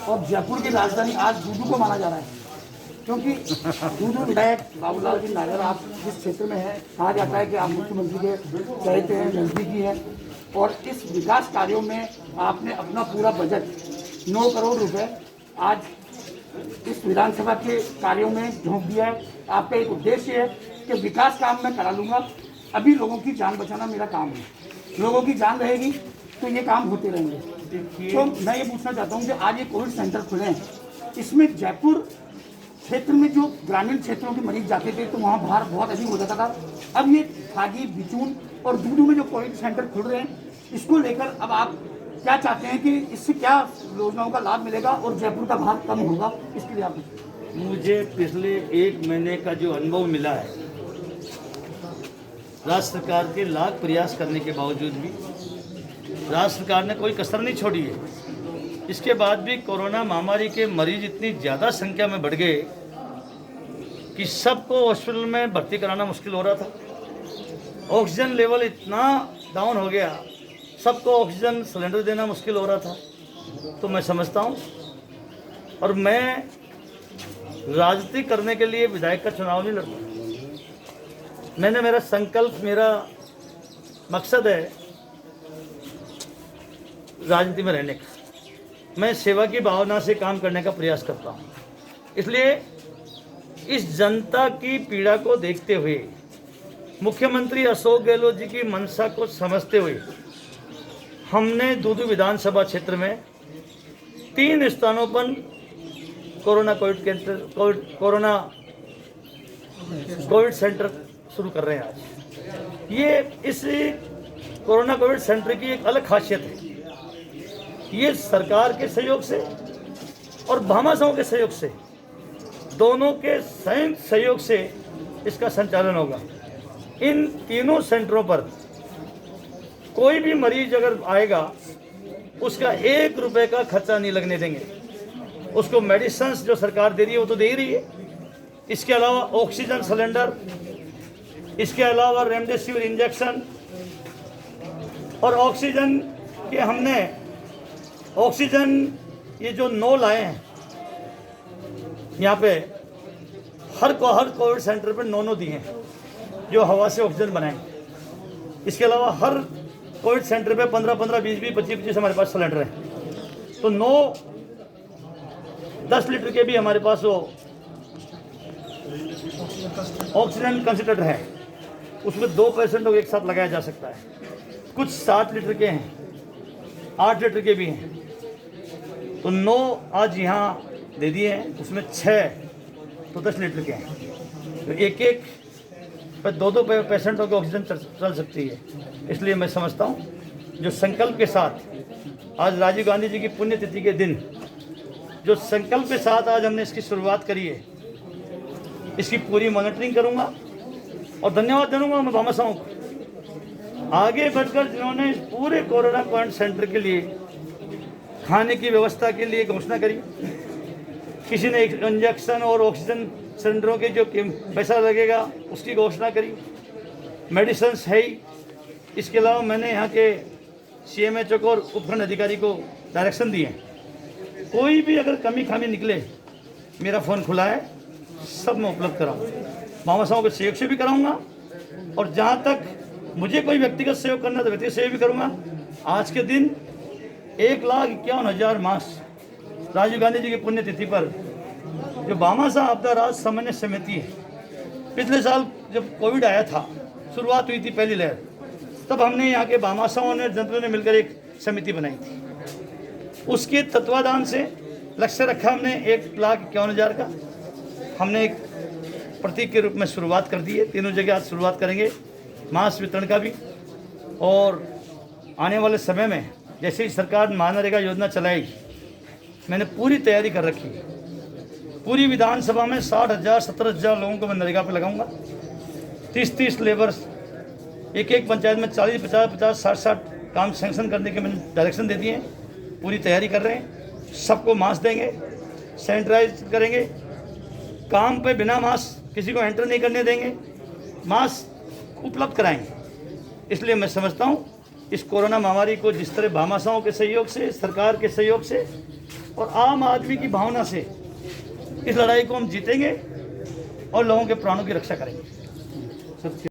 और जयपुर की राजधानी आज दूदू को माना जा रहा है, क्योंकि दूदू विधायक बाबूलाल जी नागर आप जिस क्षेत्र में हैं, कहा जाता है कि आप मुख्यमंत्री के चहेते हैं, नज़दीकी हैं, और इस विकास कार्यों में आपने अपना पूरा बजट 9 करोड़ रुपए आज इस विधानसभा के कार्यों में झोंक दिया है। आपका एक उद्देश्य है कि विकास काम मैं करा लूँगा, अभी लोगों की जान बचाना मेरा काम है, लोगों की जान रहेगी तो ये काम होते रहेंगे। तो मैं ये पूछना चाहता हूँ कि आज ये कोविड सेंटर खुले हैं, इसमें जयपुर क्षेत्र में जो ग्रामीण क्षेत्रों के मरीज जाते थे तो वहाँ भार बहुत अधिक हो जाता था। अब ये थागी, बिचून और दूदू में जो कोविड सेंटर खुल रहे हैं, इसको लेकर अब आप क्या चाहते हैं कि इससे क्या योजनाओं का लाभ मिलेगा और जयपुर का भार कम होगा, इसके लिए आप? मुझे पिछले 1 महीने का जो अनुभव मिला है, राज्य सरकार के लाख प्रयास करने के बावजूद भी राज्य सरकार ने कोई कसर नहीं छोड़ी है। इसके बाद भी कोरोना महामारी के मरीज इतनी ज़्यादा संख्या में बढ़ गए कि सबको हॉस्पिटल में भर्ती कराना मुश्किल हो रहा था। ऑक्सीजन लेवल इतना डाउन हो गया, सबको ऑक्सीजन सिलेंडर देना मुश्किल हो रहा था। तो मैं समझता हूँ, और मैं राजनीति करने के लिए विधायक का चुनाव नहीं लड़ता। मैंने मेरा संकल्प, मेरा मकसद है राजनीति में रहने का। मैं सेवा की भावना से काम करने का प्रयास करता हूँ। इसलिए इस जनता की पीड़ा को देखते हुए, मुख्यमंत्री अशोक गहलोत जी की मंशा को समझते हुए, हमने दूदू विधानसभा क्षेत्र में 3 स्थानों पर कोविड सेंटर शुरू कर रहे हैं आज। ये इस कोरोना कोविड सेंटर की एक अलग खासियत है। ये सरकार के सहयोग से और भामाशाहों के सहयोग से, दोनों के संयुक्त सहयोग से इसका संचालन होगा। इन तीनों सेंटरों पर कोई भी मरीज अगर आएगा, उसका 1 रुपए का खर्चा नहीं लगने देंगे। उसको मेडिसिन जो सरकार दे रही है वो तो दे ही रही है। इसके अलावा ऑक्सीजन सिलेंडर, इसके अलावा रेमडेसिविर इंजेक्शन, और ऑक्सीजन के हमने ऑक्सीजन ये जो 9 लाए हैं यहाँ पे, हर कोविड सेंटर पे 9 दिए हैं जो हवा से ऑक्सीजन बनाएंगे। इसके अलावा हर कोविड सेंटर पे 15-15, 20-20, 25-25 हमारे पास सिलेंडर हैं। तो 10 लीटर के भी हमारे पास वो ऑक्सीजन कंसंट्रेटर है, उसमें 2 पेशेंट को एक साथ लगाया जा सकता है। कुछ 60 लीटर के हैं, 8 लीटर के भी हैं। तो 9 आज यहाँ दे दिए हैं, उसमें 6 तो 10 लीटर के हैं। तो एक पर 2 पेशेंटों की ऑक्सीजन चल सकती है। इसलिए मैं समझता हूँ, जो संकल्प के साथ आज राजीव गांधी जी की पुण्यतिथि के दिन जो संकल्प के साथ आज हमने इसकी शुरुआत करी है, इसकी पूरी मॉनिटरिंग करूँगा और धन्यवाद दूंगा मैं भामाशाहों को आगे बढ़कर जिन्होंने इस पूरे कोरोना क्वारंटाइन सेंटर के लिए खाने की व्यवस्था के लिए घोषणा करी। किसी ने इंजेक्शन और ऑक्सीजन सिलेंडरों के जो पैसा लगेगा उसकी घोषणा करी। मेडिसिन है ही। इसके अलावा मैंने यहाँ के CMHO को और उपखंड अधिकारी को डायरेक्शन दिए, कोई भी अगर कमी खामी निकले मेरा फ़ोन खुला है, सब मैं उपलब्ध कराऊँगा। भामाशाहों के सहयोग से भी कराऊँगा, और जहाँ तक मुझे कोई व्यक्तिगत सहयोग करना तो व्यक्तिगत सहयोग भी करूँगा। आज के दिन 1,51,000 मास्क राजीव गांधी जी की पुण्यतिथि पर जो भामाशाह आपदा राहत समन्वय समिति है, पिछले साल जब कोविड आया था, शुरुआत हुई थी पहली लहर, तब हमने यहाँ के भामाशाहों ने, जनता ने मिलकर एक समिति बनाई थी। उसके तत्वाधान से लक्ष्य रखा हमने 1,51,000 का। हमने एक प्रतीक के रूप में शुरुआत कर दी है। तीनों जगह आज शुरुआत करेंगे मास्क वितरण का भी, और आने वाले समय में जैसे ही सरकार मनरेगा योजना चलाएगी, मैंने पूरी तैयारी कर रखी है। पूरी विधानसभा में 60,000 70,000 लोगों को मैं मनरेगा पे लगाऊंगा। 30-30 लेबर्स, एक पंचायत में 40-50-50 60-60 काम सैंक्शन करने के मैंने डायरेक्शन दे दिए हैं। पूरी तैयारी कर रहे हैं। सबको मास्क देंगे, सैनिटाइज करेंगे, काम पे बिना मास्क किसी को एंटर नहीं करने देंगे, मास्क उपलब्ध कराएंगे। इसलिए मैं समझता हूँ इस कोरोना महामारी को जिस तरह भामाशाहों के सहयोग से, सरकार के सहयोग से और आम आदमी की भावना से इस लड़ाई को हम जीतेंगे और लोगों के प्राणों की रक्षा करेंगे।